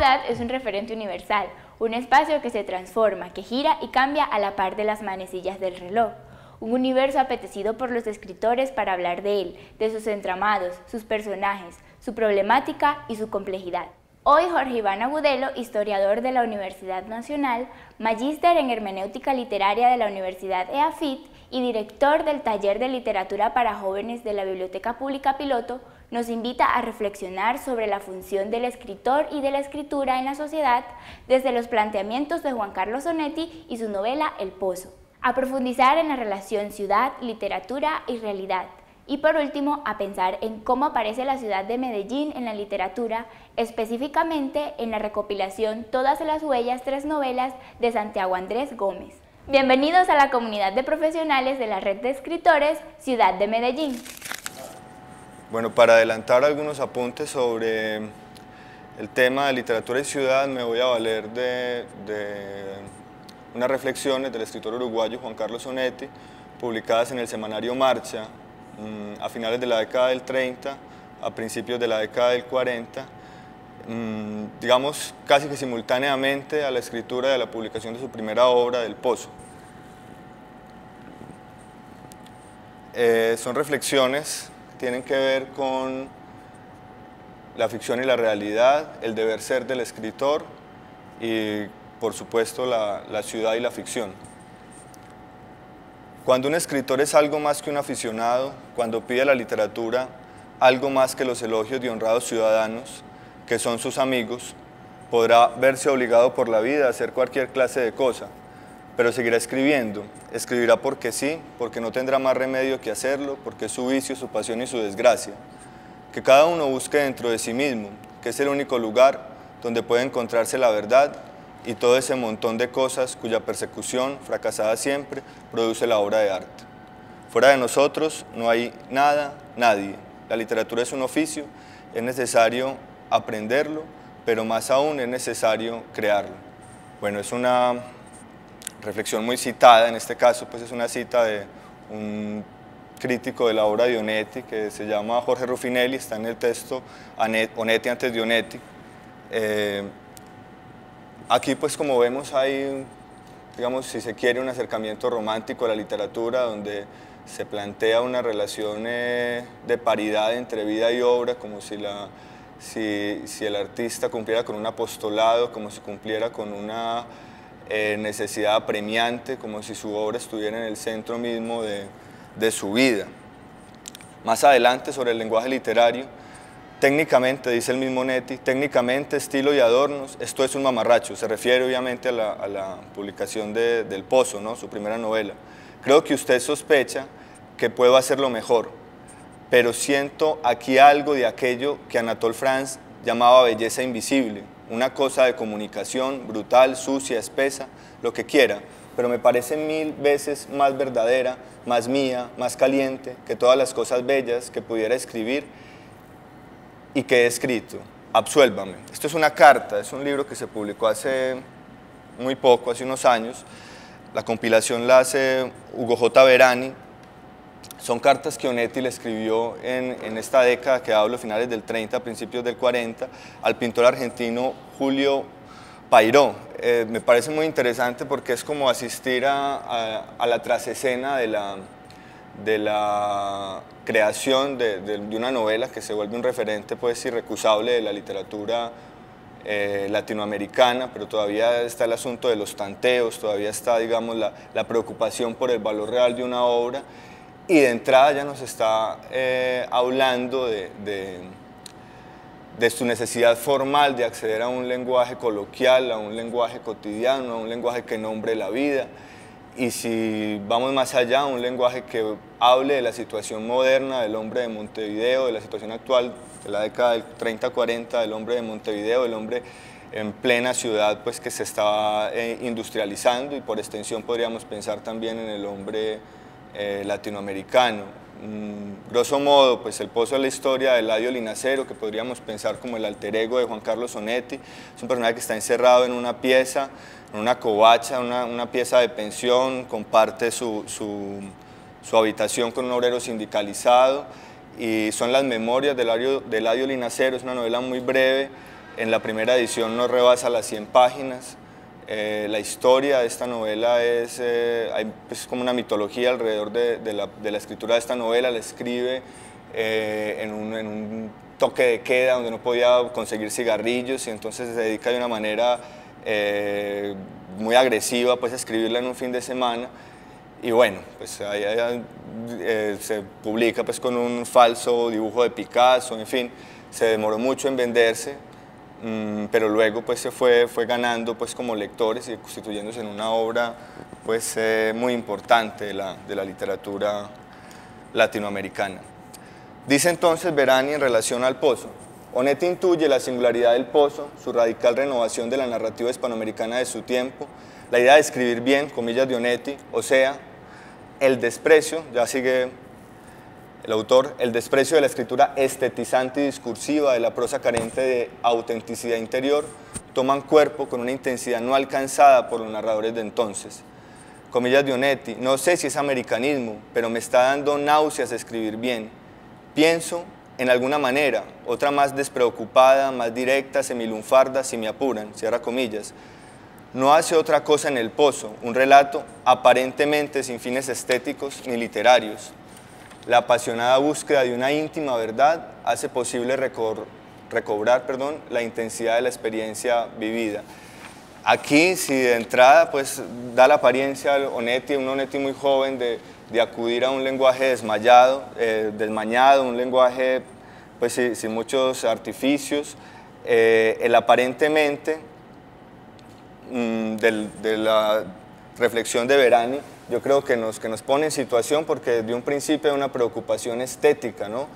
ciudad es un referente universal, un espacio que se transforma, que gira y cambia a la par de las manecillas del reloj. Un universo apetecido por los escritores para hablar de él, de sus entramados, sus personajes, su problemática y su complejidad. Hoy Jorge Iván Agudelo, historiador de la Universidad Nacional, magíster en hermenéutica literaria de la Universidad EAFIT y director del Taller de Literatura para Jóvenes de la Biblioteca Pública Piloto, nos invita a reflexionar sobre la función del escritor y de la escritura en la sociedad desde los planteamientos de Juan Carlos Onetti y su novela El Pozo, a profundizar en la relación ciudad, literatura y realidad, y por último a pensar en cómo aparece la ciudad de Medellín en la literatura, específicamente en la recopilación Todas las huellas, 3 novelas de Santiago Andrés Gómez. Bienvenidos a la comunidad de profesionales de la red de escritores Ciudad de Medellín. Bueno, para adelantar algunos apuntes sobre el tema de literatura y ciudad, me voy a valer de unas reflexiones del escritor uruguayo Juan Carlos Onetti, publicadas en el semanario Marcha, a finales de la década del 30, a principios de la década del 40, digamos casi que simultáneamente a la escritura y a la publicación de su primera obra, El Pozo. Son reflexiones que tienen que ver con la ficción y la realidad, el deber ser del escritor y, por supuesto, la ciudad y la ficción. Cuando un escritor es algo más que un aficionado, cuando pide a la literatura algo más que los elogios de honrados ciudadanos, que son sus amigos, podrá verse obligado por la vida a hacer cualquier clase de cosa, pero seguirá escribiendo. Escribirá porque sí, porque no tendrá más remedio que hacerlo, porque es su vicio, su pasión y su desgracia. Que cada uno busque dentro de sí mismo, que es el único lugar donde puede encontrarse la verdad y todo ese montón de cosas cuya persecución, fracasada siempre, produce la obra de arte. Fuera de nosotros no hay nada, nadie. La literatura es un oficio, es necesario aprenderlo, pero más aún es necesario crearlo. Bueno, es una reflexión muy citada, en este caso pues es una cita de un crítico de la obra de Onetti que se llama Jorge Ruffinelli, está en el texto Onetti antes de Onetti. Aquí pues como vemos hay, digamos, si se quiere, un acercamiento romántico a la literatura donde se plantea una relación de paridad entre vida y obra, como si el artista cumpliera con un apostolado, como si cumpliera con una necesidad apremiante, como si su obra estuviera en el centro mismo de su vida. Más adelante, sobre el lenguaje literario, técnicamente, dice el mismo Onetti, técnicamente, estilo y adornos, esto es un mamarracho. Se refiere obviamente a la publicación del Pozo, ¿no? Su primera novela. Creo que usted sospecha que puedo hacerlo mejor, pero siento aquí algo de aquello que Anatole France llamaba belleza invisible, una cosa de comunicación brutal, sucia, espesa, lo que quiera, pero me parece 1000 veces más verdadera, más mía, más caliente que todas las cosas bellas que pudiera escribir y que he escrito. Absuélvame. Esto es una carta, es un libro que se publicó hace muy poco, hace unos años. La compilación la hace Hugo J. Verani. Son cartas que Onetti le escribió en esta década que hablo, finales del 30, principios del 40, al pintor argentino Julio Pairó. Me parece muy interesante porque es como asistir a la trasescena de la creación de una novela que se vuelve un referente pues irrecusable de la literatura latinoamericana, pero todavía está el asunto de los tanteos, todavía está, digamos, la preocupación por el valor real de una obra, y de entrada ya nos está hablando de su necesidad formal de acceder a un lenguaje coloquial, a un lenguaje cotidiano, a un lenguaje que nombre la vida, y si vamos más allá, un lenguaje que hable de la situación moderna del hombre de Montevideo, de la situación actual de la década del 30-40, del hombre de Montevideo, del hombre en plena ciudad pues, que se estaba industrializando, y por extensión podríamos pensar también en el hombre latinoamericano. Grosso modo, pues El Pozo es la historia de Eladio Linacero, que podríamos pensar como el alter ego de Juan Carlos Onetti. Es un personaje que está encerrado en una pieza, en una covacha, una pieza de pensión, comparte su habitación con un obrero sindicalizado, y son las memorias de Eladio Linacero. Es una novela muy breve, En la primera edición no rebasa las 100 páginas. La historia de esta novela es como una mitología alrededor de la escritura de esta novela. La escribe en un toque de queda donde no podía conseguir cigarrillos y entonces se dedica de una manera muy agresiva pues, a escribirla en un fin de semana. Y bueno, pues se publica pues, con un falso dibujo de Picasso, en fin, se demoró mucho en venderse, pero luego pues, se fue ganando pues, como lectores y constituyéndose en una obra pues, muy importante de la literatura latinoamericana. Dice entonces Verani en relación al Pozo: Onetti intuye la singularidad del Pozo, su radical renovación de la narrativa hispanoamericana de su tiempo, la idea de escribir bien, comillas de Onetti, o sea, el desprecio, ya sigue el autor, el desprecio de la escritura estetizante y discursiva, de la prosa carente de autenticidad interior, toman cuerpo con una intensidad no alcanzada por los narradores de entonces. Comillas de Onetti: no sé si es americanismo, pero me está dando náuseas escribir bien. Pienso en alguna manera, otra más despreocupada, más directa, semilunfarda, si me apuran, cierra comillas. No hace otra cosa en el Pozo, un relato aparentemente sin fines estéticos ni literarios. La apasionada búsqueda de una íntima verdad hace posible recobrar la intensidad de la experiencia vivida. Aquí, si de entrada, pues da la apariencia un Onetti muy joven de acudir a un lenguaje desmañado, un lenguaje pues, sin muchos artificios, el aparentemente de la reflexión de Verani, yo creo que nos pone en situación porque de un principio hay una preocupación estética, ¿no?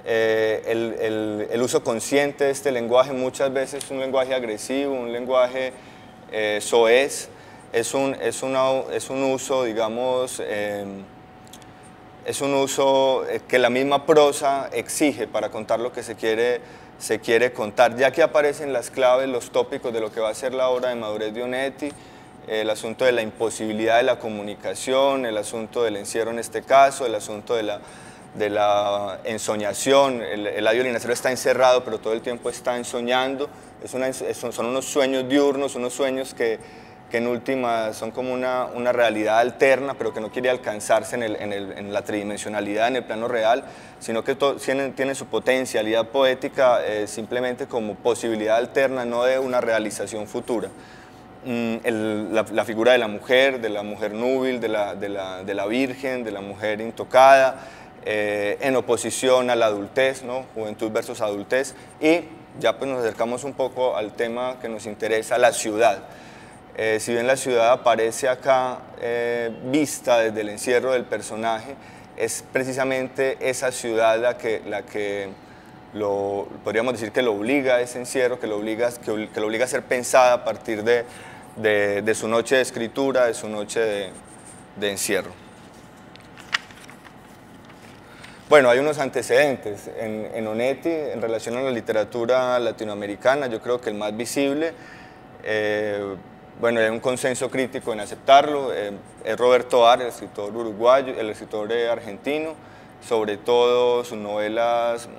El uso consciente de este lenguaje muchas veces es un lenguaje agresivo, un lenguaje soez, es un uso, digamos, es un uso que la misma prosa exige para contar lo que se quiere contar. Ya que aparecen las claves, los tópicos de lo que va a ser la obra de madurez de Onetti, el asunto de la imposibilidad de la comunicación, el asunto del encierro en este caso, el asunto de la ensoñación. El Eladio Linacero está encerrado, pero todo el tiempo está ensoñando. Son unos sueños diurnos, unos sueños que en última son como una realidad alterna, pero que no quiere alcanzarse en la tridimensionalidad, en el plano real, sino que tienen su potencialidad poética simplemente como posibilidad alterna, no de una realización futura. La figura de la mujer núbil, de la virgen, de la mujer intocada, en oposición a la adultez, ¿no? Juventud versus adultez, y ya pues nos acercamos un poco al tema que nos interesa, la ciudad. Si bien la ciudad aparece acá vista desde el encierro del personaje, es precisamente esa ciudad la que podríamos decir que lo obliga a ese encierro, que lo obliga a ser pensada a partir de su noche de escritura, de su noche de encierro. Bueno, hay unos antecedentes en Onetti en relación a la literatura latinoamericana. Yo creo que el más visible, bueno, hay un consenso crítico en aceptarlo, es Roberto Ar, el escritor uruguayo, el escritor argentino, sobre todo sus novelas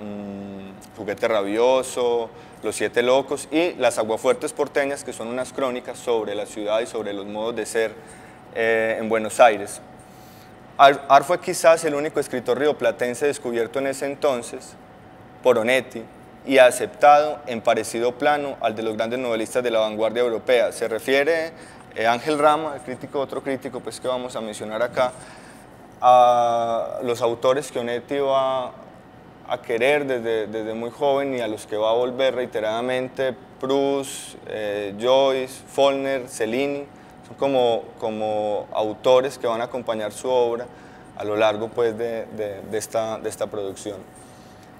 Juguete Rabioso, Los Siete Locos y Las Aguafuertes Porteñas, que son unas crónicas sobre la ciudad y sobre los modos de ser en Buenos Aires. Ar fue quizás el único escritor rioplatense descubierto en ese entonces por Onetti y aceptado en parecido plano al de los grandes novelistas de la vanguardia europea. Se refiere Ángel Rama, otro crítico pues, que vamos a mencionar acá, a los autores que Onetti va a querer desde muy joven y a los que va a volver reiteradamente: Proust, Joyce, Faulkner, Cellini. Son como autores que van a acompañar su obra a lo largo pues, de esta producción.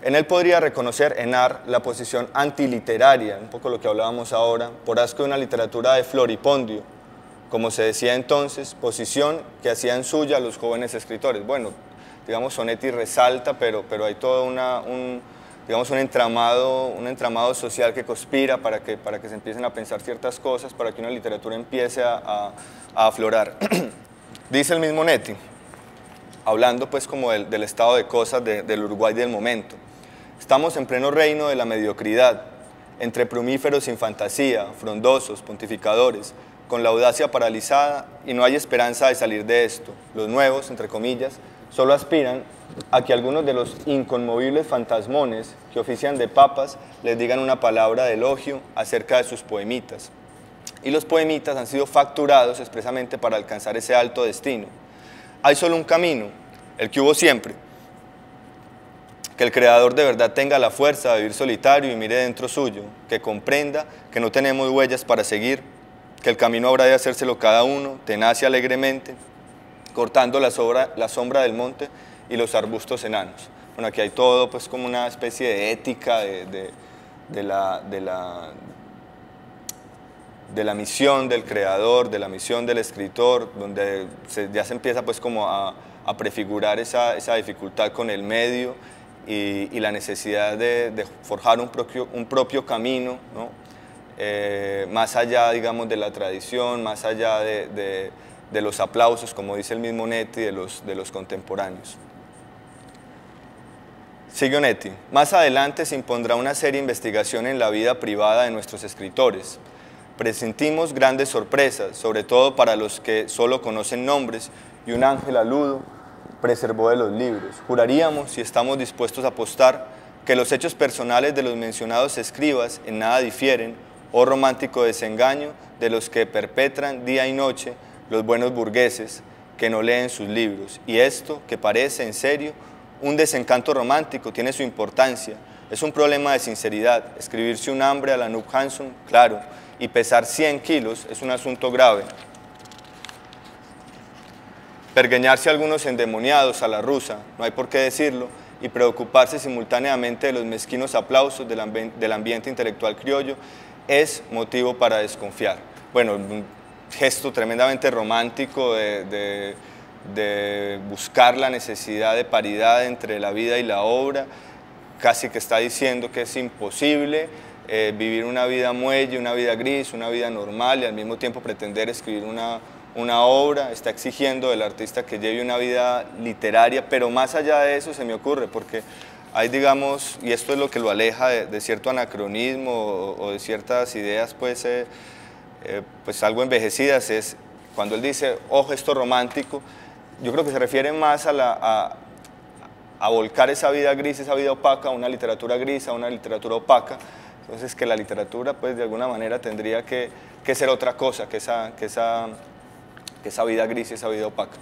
En él podría reconocer en Ar la posición antiliteraria, un poco lo que hablábamos ahora, por asco de una literatura de floripondio, como se decía entonces, posición que hacían suya a los jóvenes escritores. Bueno, digamos, Onetti resalta, pero hay todo un entramado social que conspira para que se empiecen a pensar ciertas cosas, para que una literatura empiece a aflorar. Dice el mismo Onetti, hablando pues como del estado de cosas del Uruguay del momento: estamos en pleno reino de la mediocridad. entre plumíferos sin fantasía, frondosos, pontificadores, con la audacia paralizada, y no hay esperanza de salir de esto. Los nuevos, entre comillas, solo aspiran a que algunos de los inconmovibles fantasmones que ofician de papas les digan una palabra de elogio acerca de sus poemitas. Y los poemitas han sido facturados expresamente para alcanzar ese alto destino. Hay solo un camino, el que hubo siempre. Que el Creador de verdad tenga la fuerza de vivir solitario y mire dentro suyo, que comprenda que no tenemos huellas para seguir, que el camino habrá de hacérselo cada uno, tenaz y alegremente, cortando la sombra del monte y los arbustos enanos. Bueno, aquí hay todo pues como una especie de ética de la misión del creador, de la misión del escritor, donde ya se empieza pues como a prefigurar esa dificultad con el medio y la necesidad de forjar un propio camino, ¿no? Más allá, digamos, de la tradición, más allá de los aplausos, como dice el mismo Onetti, de los contemporáneos. Sigue Onetti. Más adelante se impondrá una seria investigación en la vida privada de nuestros escritores. Presentimos grandes sorpresas, sobre todo para los que solo conocen nombres, y un ángel aludo preservó de los libros. Juraríamos, si estamos dispuestos a apostar, que los hechos personales de los mencionados escribas en nada difieren, oh romántico desengaño, de los que perpetran día y noche los buenos burgueses que no leen sus libros. Y esto, que parece en serio un desencanto romántico, tiene su importancia. Es un problema de sinceridad. Escribirse un hambre a la Nup Hanson, claro, y pesar 100 kilos es un asunto grave. Pergeñarse algunos endemoniados a la rusa, no hay por qué decirlo, y preocuparse simultáneamente de los mezquinos aplausos del ambiente intelectual criollo es motivo para desconfiar. Bueno, un gesto tremendamente romántico de buscar la necesidad de paridad entre la vida y la obra, casi que está diciendo que es imposible vivir una vida muelle, una vida gris, una vida normal y al mismo tiempo pretender escribir una obra, está exigiendo del artista que lleve una vida literaria, pero más allá de eso se me ocurre, porque hay, digamos, y esto es lo que lo aleja de cierto anacronismo o de ciertas ideas pues algo envejecidas, es cuando él dice, oh, gesto romántico, yo creo que se refiere más a volcar esa vida gris, esa vida opaca, a una literatura gris, a una literatura opaca. Entonces que la literatura pues de alguna manera tendría que ser otra cosa que esa vida gris y esa vida opaca.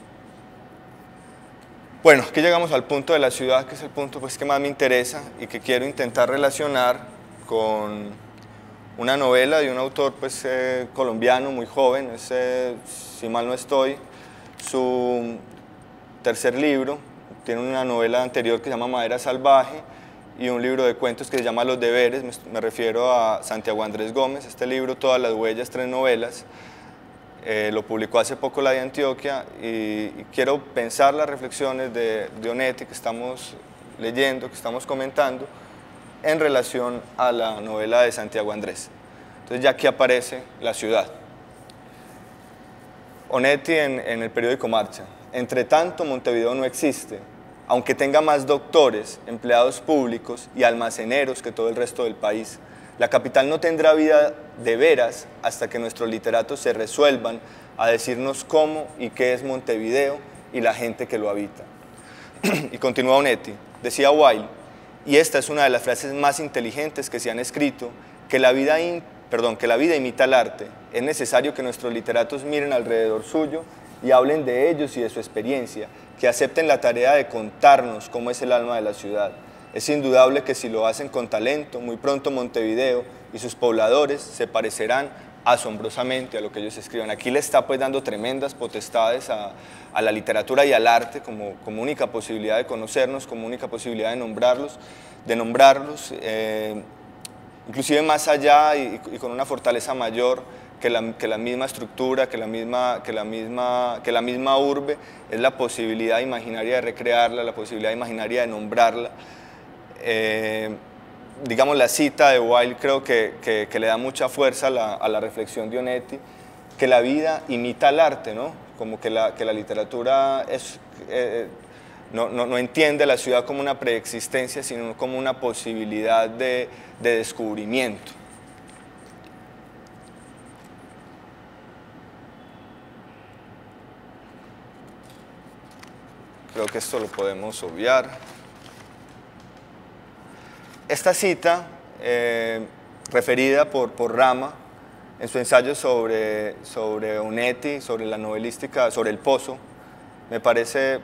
Bueno, aquí llegamos al punto de la ciudad, que es el punto pues, que más me interesa y que quiero intentar relacionar con una novela de un autor pues, colombiano muy joven, si mal no estoy, su tercer libro, tiene una novela anterior que se llama Madera Salvaje y un libro de cuentos que se llama Los Deberes, me refiero a Santiago Andrés Gómez. Este libro, Todas las Huellas, 3 novelas, lo publicó hace poco La de Antioquia y quiero pensar las reflexiones de Onetti que estamos leyendo, que estamos comentando, en relación a la novela de Santiago Andrés. Entonces ya aquí aparece la ciudad. Onetti en el periódico Marcha. Entre tanto, Montevideo no existe, aunque tenga más doctores, empleados públicos y almaceneros que todo el resto del país. La capital no tendrá vida de veras hasta que nuestros literatos se resuelvan a decirnos cómo y qué es Montevideo y la gente que lo habita. Y continúa Onetti, decía Wilde, y esta es una de las frases más inteligentes que se han escrito, que la vida imita al arte. Es necesario que nuestros literatos miren alrededor suyo y hablen de ellos y de su experiencia, que acepten la tarea de contarnos cómo es el alma de la ciudad. Es indudable que si lo hacen con talento, muy pronto Montevideo y sus pobladores se parecerán asombrosamente a lo que ellos escriban. Aquí le está pues dando tremendas potestades a la literatura y al arte como única posibilidad de conocernos, como única posibilidad de nombrarlos, inclusive más allá y con una fortaleza mayor que la misma estructura, que la misma urbe, es la posibilidad imaginaria de recrearla, la posibilidad imaginaria de nombrarla. Digamos, la cita de Wilde creo que le da mucha fuerza a la reflexión de Onetti, que la vida imita al arte, ¿no? Como que la literatura no entiende la ciudad como una preexistencia, sino como una posibilidad de descubrimiento. creo que esto lo podemos obviar. Esta cita, referida por Rama, en su ensayo sobre Onetti, sobre la novelística, sobre El Pozo, me parece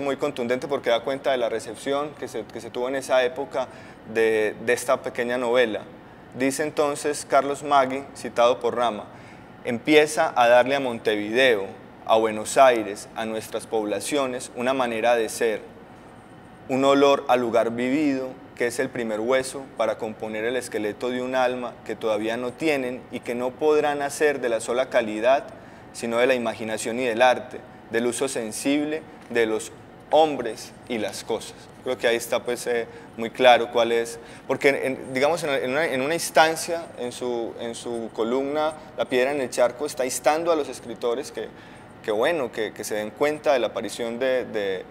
muy contundente porque da cuenta de la recepción que se tuvo en esa época de esta pequeña novela. Dice entonces Carlos Maggi, citado por Rama, empieza a darle a Montevideo, a Buenos Aires, a nuestras poblaciones, una manera de ser, un olor al lugar vivido, que es el primer hueso para componer el esqueleto de un alma que todavía no tienen y que no podrán hacer de la sola calidad, sino de la imaginación y del arte, del uso sensible de los hombres y las cosas. Creo que ahí está pues muy claro cuál es, porque digamos en una instancia en su columna La piedra en el charco está instando a los escritores que se den cuenta de la aparición de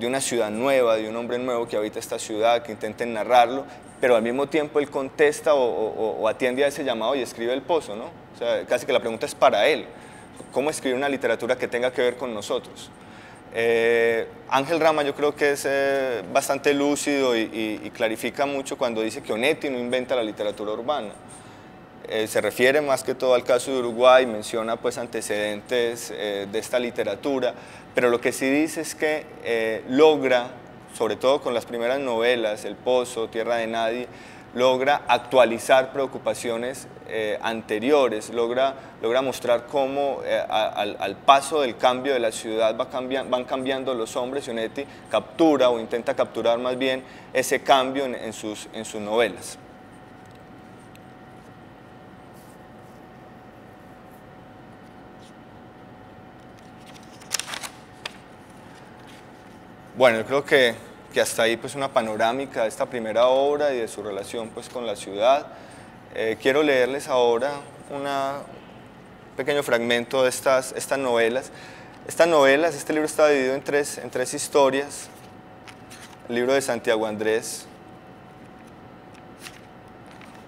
una ciudad nueva, de un hombre nuevo que habita esta ciudad, que intenten narrarlo, pero al mismo tiempo él contesta o atiende a ese llamado y escribe El Pozo, ¿no? O sea, casi que la pregunta es para él, ¿cómo escribir una literatura que tenga que ver con nosotros? Ángel Rama yo creo que es bastante lúcido y clarifica mucho cuando dice que Onetti no inventa la literatura urbana. Se refiere más que todo al caso de Uruguay, menciona pues antecedentes de esta literatura, pero lo que sí dice es que logra, sobre todo con las primeras novelas, El Pozo, Tierra de Nadie, logra actualizar preocupaciones anteriores, logra mostrar cómo al paso del cambio de la ciudad van cambiando los hombres, y Onetti captura o intenta capturar más bien ese cambio en sus novelas. Bueno, yo creo que hasta ahí pues una panorámica de esta primera obra y de su relación pues con la ciudad. Quiero leerles ahora un pequeño fragmento de estas novelas. Este libro está dividido en tres historias. El libro de Santiago Andrés.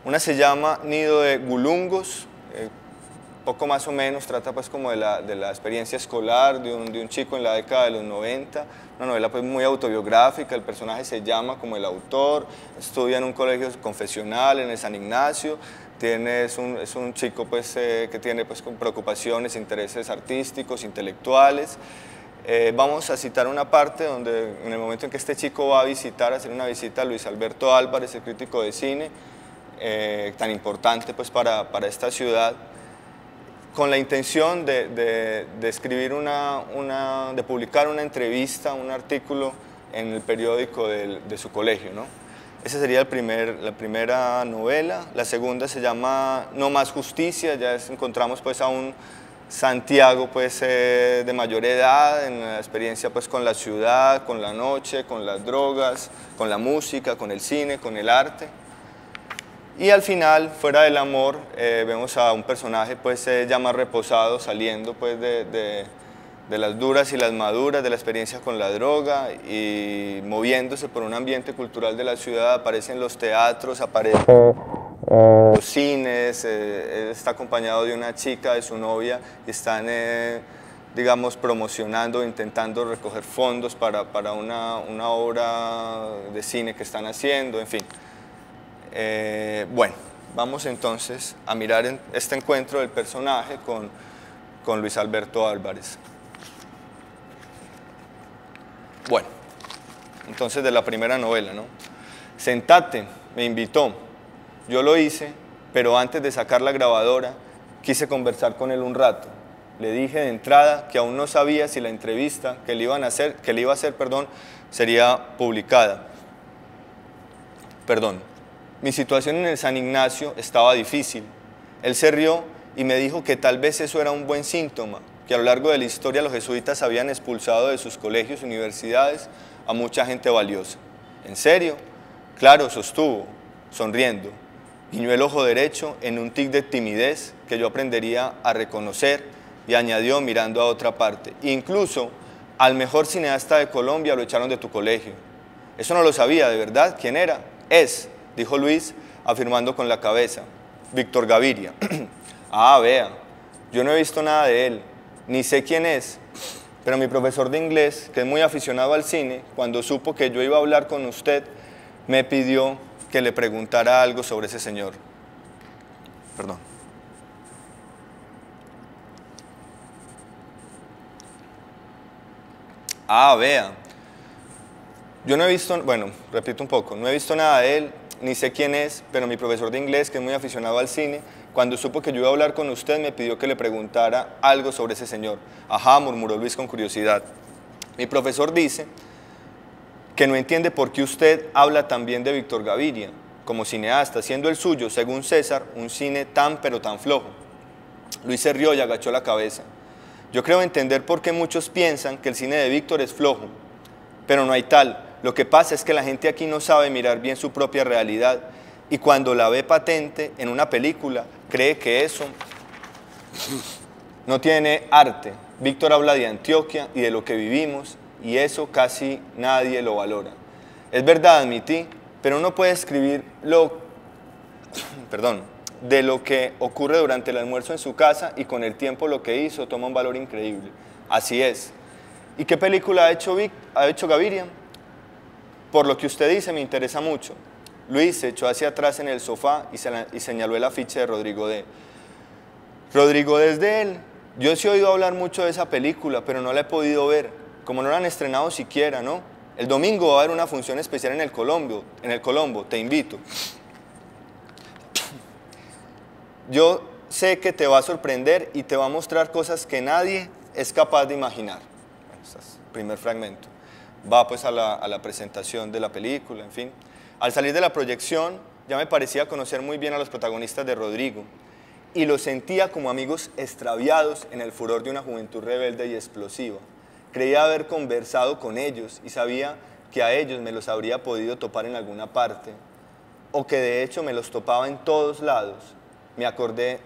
Una se llama Nido de Gulungos, poco más o menos trata pues como de la experiencia escolar de un chico en la década de los 90, una novela pues muy autobiográfica, el personaje se llama como el autor, estudia en un colegio confesional en el San Ignacio, es un chico pues, que tiene pues con preocupaciones, intereses artísticos, intelectuales. Vamos a citar una parte donde en el momento en que este chico va a hacer una visita a Luis Alberto Álvarez, el crítico de cine, tan importante pues para esta ciudad, con la intención de escribir de publicar una entrevista, un artículo en el periódico de su colegio, ¿no? Esa sería la primera novela. La segunda se llama No más justicia, ya encontramos pues a un Santiago pues, de mayor edad, en la experiencia pues con la ciudad, con la noche, con las drogas, con la música, con el cine, con el arte. Y al final, fuera del amor, vemos a un personaje pues, ya más reposado, saliendo pues, de las duras y las maduras, de la experiencia con la droga y moviéndose por un ambiente cultural de la ciudad. Aparecen los teatros, aparecen los cines, está acompañado de una chica, de su novia, y están, digamos, promocionando, intentando recoger fondos para una obra de cine que están haciendo, en fin. Bueno, vamos entonces a mirar este encuentro del personaje con Luis Alberto Álvarez. Bueno, entonces de la primera novela, ¿no? Sentate, me invitó, yo lo hice, pero antes de sacar la grabadora quise conversar con él un rato. Le dije de entrada que aún no sabía si la entrevista que le iba a hacer, sería publicada. Mi situación en el San Ignacio estaba difícil. Él se rió y me dijo que tal vez eso era un buen síntoma, que a lo largo de la historia los jesuitas habían expulsado de sus colegios y universidades a mucha gente valiosa. ¿En serio? Claro, sostuvo, sonriendo. Guiñó el ojo derecho en un tic de timidez que yo aprendería a reconocer y añadió mirando a otra parte. Incluso al mejor cineasta de Colombia lo echaron de tu colegio. Eso no lo sabía, ¿de verdad? ¿Quién era? Dijo Luis, afirmando con la cabeza. Víctor Gaviria. Ah, vea, yo no he visto nada de él, ni sé quién es, pero mi profesor de inglés, que es muy aficionado al cine, cuando supo que yo iba a hablar con usted, me pidió que le preguntara algo sobre ese señor. Perdón. Ah, vea. Yo no he visto, bueno, repito un poco, no he visto nada de él, ni sé quién es, pero mi profesor de inglés, que es muy aficionado al cine, cuando supo que yo iba a hablar con usted, me pidió que le preguntara algo sobre ese señor. Ajá, murmuró Luis con curiosidad. Mi profesor dice que no entiende por qué usted habla tan bien de Víctor Gaviria, como cineasta, siendo el suyo, según César, un cine tan pero tan flojo. Luis se rió y agachó la cabeza. Yo creo entender por qué muchos piensan que el cine de Víctor es flojo, pero no hay tal. Lo que pasa es que la gente aquí no sabe mirar bien su propia realidad y cuando la ve patente en una película, cree que eso no tiene arte. Víctor habla de Antioquia y de lo que vivimos y eso casi nadie lo valora. Es verdad, admití, pero uno puede escribir de lo que ocurre durante el almuerzo en su casa y con el tiempo lo que hizo toma un valor increíble. Así es. ¿Y qué película ha hecho Gaviria? Por lo que usted dice me interesa mucho. Luis se echó hacia atrás en el sofá y señaló el afiche de Rodrigo D. Rodrigo D es de él. Yo sí he oído hablar mucho de esa película, pero no la he podido ver, como no la han estrenado siquiera, ¿no? El domingo va a haber una función especial en el Colombo, te invito. Yo sé que te va a sorprender y te va a mostrar cosas que nadie es capaz de imaginar. Bueno, este es el primer fragmento. Va pues a la presentación de la película, en fin. Al salir de la proyección, ya me parecía conocer muy bien a los protagonistas de Rodrigo y los sentía como amigos extraviados en el furor de una juventud rebelde y explosiva. Creía haber conversado con ellos y sabía que a ellos me los habría podido topar en alguna parte, o que de hecho me los topaba en todos lados. Me acordé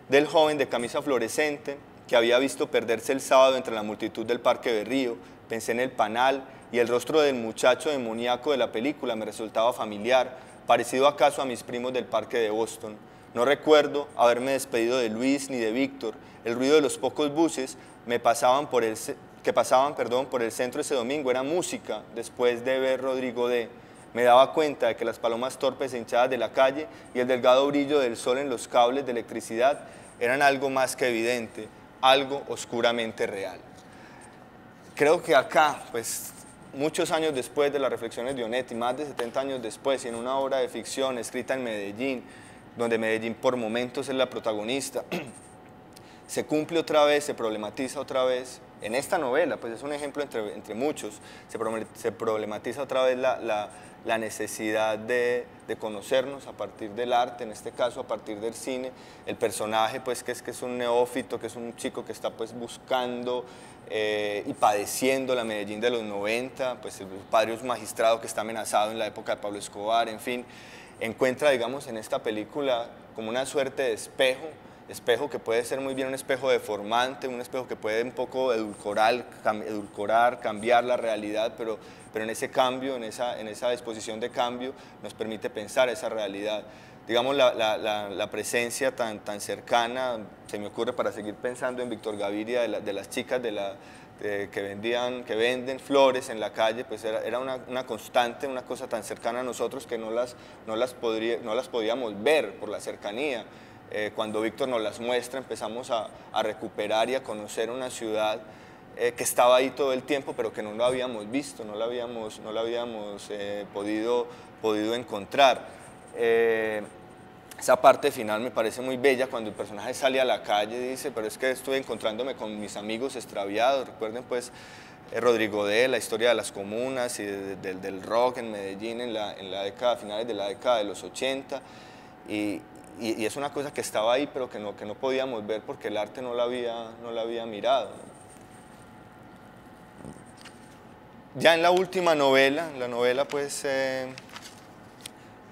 del joven de camisa fluorescente que había visto perderse el sábado entre la multitud del Parque Berrío. Pensé en el panal y el rostro del muchacho demoníaco de la película me resultaba familiar, parecido acaso a mis primos del Parque de Boston. No recuerdo haberme despedido de Luis ni de Víctor. El ruido de los pocos buses que pasaban por el centro ese domingo era música después de ver Rodrigo D. Me daba cuenta de que las palomas torpes hinchadas de la calle y el delgado brillo del sol en los cables de electricidad eran algo más que evidente, algo oscuramente real. Creo que acá, pues, muchos años después de las reflexiones de Onetti, más de 70 años después, y en una obra de ficción escrita en Medellín, donde Medellín por momentos es la protagonista, se cumple otra vez, se problematiza otra vez, en esta novela, pues es un ejemplo entre muchos, se problematiza otra vez la necesidad de conocernos a partir del arte, en este caso a partir del cine, el personaje pues que es un neófito, que es un chico que está pues buscando y padeciendo la Medellín de los 90, pues el padre es un magistrado que está amenazado en la época de Pablo Escobar, en fin, encuentra digamos en esta película como una suerte de espejo que puede ser muy bien un espejo deformante, un espejo que puede un poco edulcorar, cambiar la realidad, pero en ese cambio, en esa disposición de cambio, nos permite pensar esa realidad. Digamos, la presencia tan cercana, se me ocurre para seguir pensando en Víctor Gaviria, de las chicas que venden flores en la calle, pues era una constante, una cosa tan cercana a nosotros que no las podíamos ver por la cercanía. Cuando Víctor nos las muestra, empezamos a recuperar y a conocer una ciudad que estaba ahí todo el tiempo, pero que no lo habíamos visto, no la habíamos podido encontrar. Esa parte final me parece muy bella, cuando el personaje sale a la calle y dice, pero es que estoy encontrándome con mis amigos extraviados. Recuerden pues Rodrigo D., la historia de las comunas y del rock en Medellín en la década, finales de la década de los 80, y es una cosa que estaba ahí, pero que no podíamos ver porque el arte no la había mirado. Ya en la última novela, pues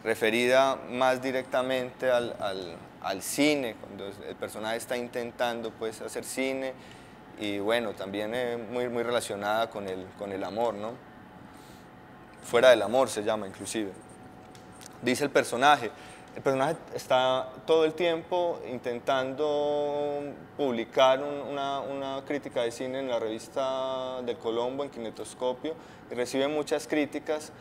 referida más directamente al cine, cuando el personaje está intentando pues hacer cine, y bueno, también muy relacionada con el amor, ¿no? Fuera del amor se llama inclusive. Dice el personaje, El personaje está todo el tiempo intentando publicar una crítica de cine en la revista del Colombo, en Kinetoscopio, y recibe muchas críticas,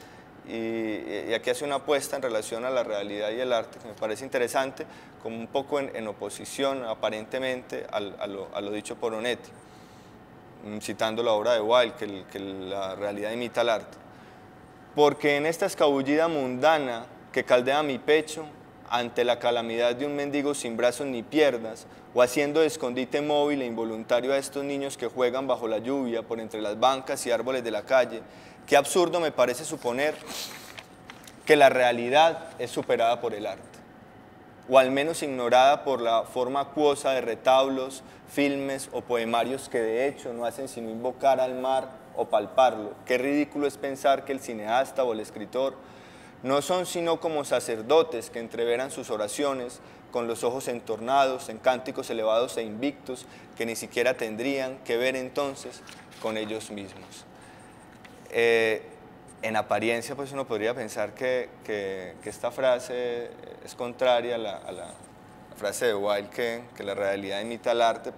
y aquí hace una apuesta en relación a la realidad y el arte que me parece interesante, como un poco en oposición aparentemente a lo dicho por Onetti, citando la obra de Wilde, que la realidad imita al arte. Porque en esta escabullida mundana que caldea mi pecho, ante la calamidad de un mendigo sin brazos ni piernas, o haciendo de escondite móvil e involuntario a estos niños que juegan bajo la lluvia por entre las bancas y árboles de la calle, qué absurdo me parece suponer que la realidad es superada por el arte, o al menos ignorada por la forma acuosa de retablos, filmes o poemarios que de hecho no hacen sino invocar al mar o palparlo. Qué ridículo es pensar que el cineasta o el escritor no son sino como sacerdotes que entreveran sus oraciones con los ojos entornados en cánticos elevados e invictos que ni siquiera tendrían que ver entonces con ellos mismos. En apariencia, pues uno podría pensar que esta frase es contraria a la frase de Wilde que la realidad imita al arte,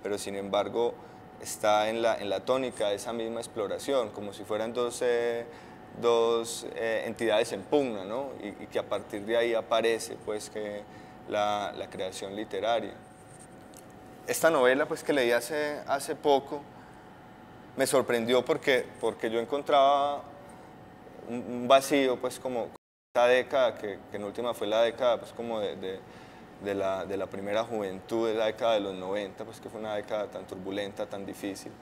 pero sin embargo está en la tónica de esa misma exploración, como si fueran dos entidades en pugna, ¿no? y que a partir de ahí aparece pues, que la creación literaria. Esta novela pues, que leí hace poco me sorprendió porque yo encontraba un vacío, pues como esta década, que en última fue la década pues, como de la primera juventud, de la década de los 90, pues que fue una década tan turbulenta, tan difícil.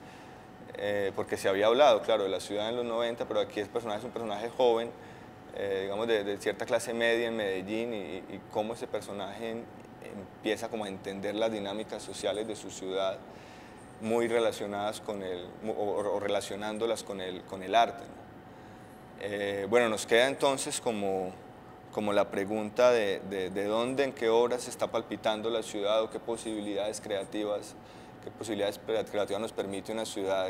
Porque se había hablado, claro, de la ciudad en los 90, pero aquí el personaje es un personaje joven, digamos de cierta clase media en Medellín, y cómo ese personaje empieza como a entender las dinámicas sociales de su ciudad, muy relacionadas con o relacionándolas con el arte, ¿no? Bueno, nos queda entonces como la pregunta de dónde, en qué horas se está palpitando la ciudad, o qué posibilidades creativas nos permite una ciudad,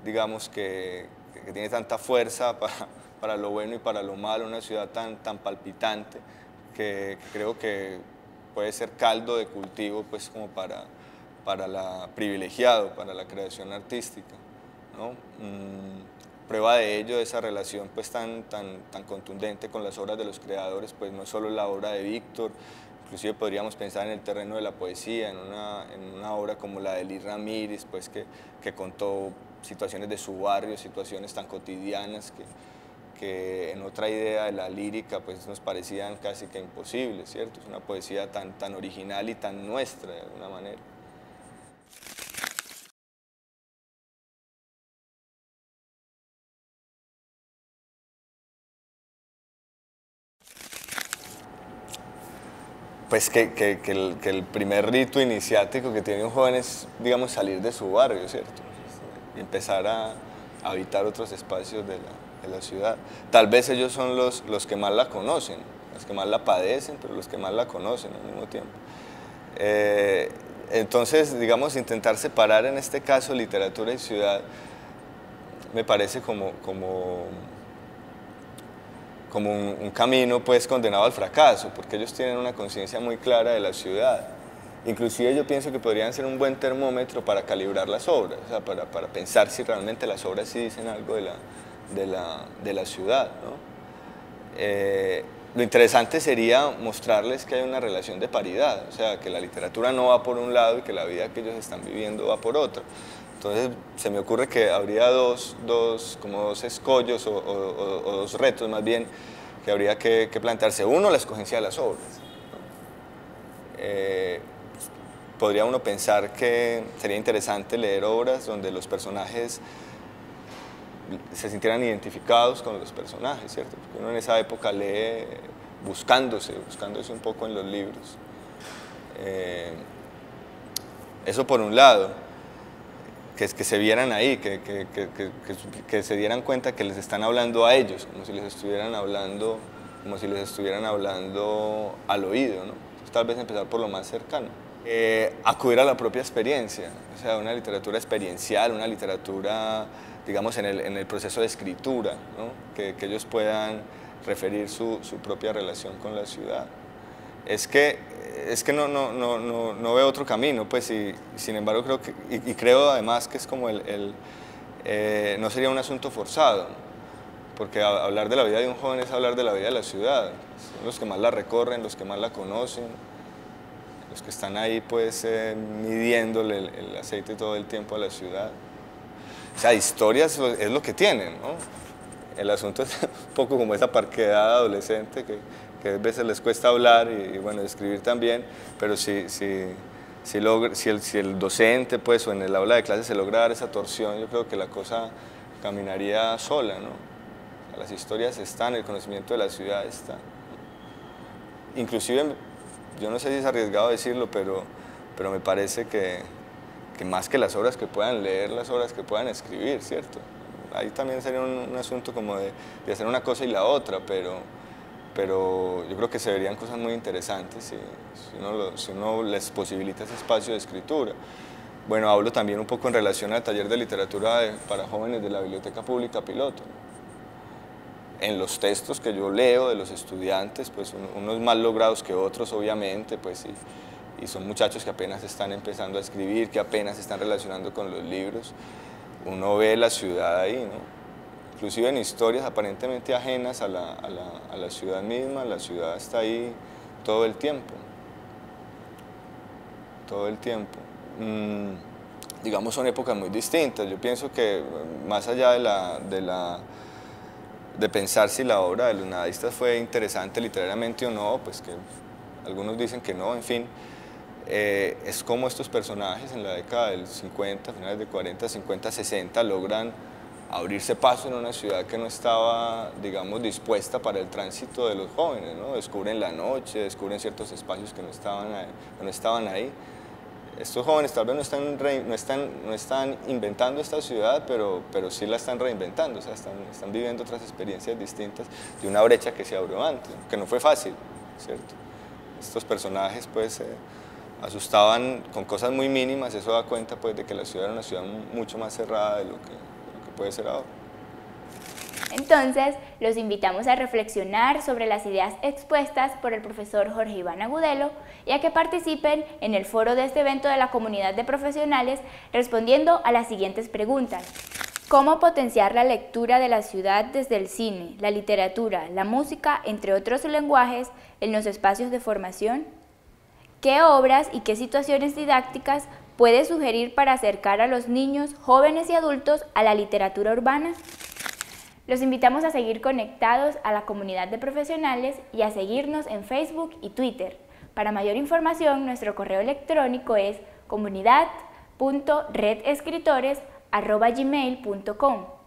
digamos, que tiene tanta fuerza para lo bueno y para lo malo, una ciudad tan palpitante, que creo que puede ser caldo de cultivo pues, como para privilegiado, para la creación artística, ¿no? Prueba de ello, de esa relación pues, tan contundente con las obras de los creadores, pues no solo la obra de Víctor, inclusive podríamos pensar en el terreno de la poesía, en una obra como la de Lee Ramírez, pues, que contó situaciones de su barrio, situaciones tan cotidianas que en otra idea de la lírica pues, nos parecían casi que imposibles, ¿cierto? Es una poesía tan original y tan nuestra de alguna manera. Pues que el primer rito iniciático que tiene un joven es, digamos, salir de su barrio, ¿cierto? Y empezar a habitar otros espacios de la ciudad. Tal vez ellos son los que más la conocen, los que más la padecen, pero los que más la conocen al mismo tiempo. Entonces, digamos, intentar separar en este caso literatura y ciudad me parece como un camino pues condenado al fracaso, porque ellos tienen una conciencia muy clara de la ciudad. Inclusive yo pienso que podrían ser un buen termómetro para calibrar las obras, o sea, para pensar si realmente las obras sí dicen algo de la ciudad, ¿no? Lo interesante sería mostrarles que hay una relación de paridad, o sea, que la literatura no va por un lado y que la vida que ellos están viviendo va por otro. Entonces se me ocurre que habría dos escollos o dos retos más bien que habría que plantearse. Uno, la escogencia de las obras, ¿no? Podría uno pensar que sería interesante leer obras donde los personajes se sintieran identificados con los personajes, ¿cierto? Porque uno en esa época lee buscándose un poco en los libros. Eso por un lado. Que se vieran ahí, que se dieran cuenta que les están hablando a ellos, como si les estuvieran hablando al oído, ¿no? Entonces, tal vez empezar por lo más cercano. Acudir a la propia experiencia, o sea, una literatura experiencial, una literatura, digamos, en el proceso de escritura, ¿no? Que ellos puedan referir su propia relación con la ciudad. Es que no veo otro camino, pues, y sin embargo creo que, y creo además que es como no sería un asunto forzado, porque hablar de la vida de un joven es hablar de la vida de la ciudad, son los que más la recorren, los que más la conocen, los que están ahí pues midiéndole el aceite todo el tiempo a la ciudad. O sea, historias es lo que tienen, ¿no? El asunto es un poco como esa parquedad adolescente que a veces les cuesta hablar y bueno, escribir también, pero si el docente pues, o en el aula de clase se logra dar esa torsión, yo creo que la cosa caminaría sola, ¿no? Las historias están, el conocimiento de la ciudad está. Inclusive, yo no sé si es arriesgado decirlo, pero me parece que más que las obras que puedan leer, las obras que puedan escribir, ¿cierto? Ahí también sería un asunto como de hacer una cosa y la otra, pero yo creo que se verían cosas muy interesantes si uno les posibilita ese espacio de escritura. Bueno, hablo también un poco en relación al taller de literatura para jóvenes de la Biblioteca Pública Piloto. En los textos que yo leo de los estudiantes, pues unos más logrados que otros, obviamente, pues y son muchachos que apenas están empezando a escribir, que apenas se están relacionando con los libros. Uno ve la ciudad ahí, ¿no? Inclusive en historias aparentemente ajenas a la ciudad misma, la ciudad está ahí todo el tiempo. Todo el tiempo. Digamos, son épocas muy distintas. Yo pienso que más allá de pensar si la obra de los nadadistas fue interesante literariamente o no, pues que algunos dicen que no, en fin, es como estos personajes en la década del 50, finales de 40, 50, 60, logran abrirse paso en una ciudad que no estaba, digamos, dispuesta para el tránsito de los jóvenes, ¿no? Descubren la noche, descubren ciertos espacios que no estaban ahí. Estos jóvenes tal vez no están inventando esta ciudad, pero sí la están reinventando, o sea, están viviendo otras experiencias distintas de una brecha que se abrió antes, que no fue fácil, ¿cierto? Estos personajes pues asustaban con cosas muy mínimas, eso da cuenta pues de que la ciudad era una ciudad mucho más cerrada de lo que puede ser ahora. Entonces, los invitamos a reflexionar sobre las ideas expuestas por el profesor Jorge Iván Agudelo y a que participen en el foro de este evento de la comunidad de profesionales respondiendo a las siguientes preguntas. ¿Cómo potenciar la lectura de la ciudad desde el cine, la literatura, la música, entre otros lenguajes, en los espacios de formación? ¿Qué obras y qué situaciones didácticas puede sugerir para acercar a los niños, jóvenes y adultos a la literatura urbana? Los invitamos a seguir conectados a la comunidad de profesionales y a seguirnos en Facebook y Twitter. Para mayor información, nuestro correo electrónico es comunidad.redescritores@gmail.com.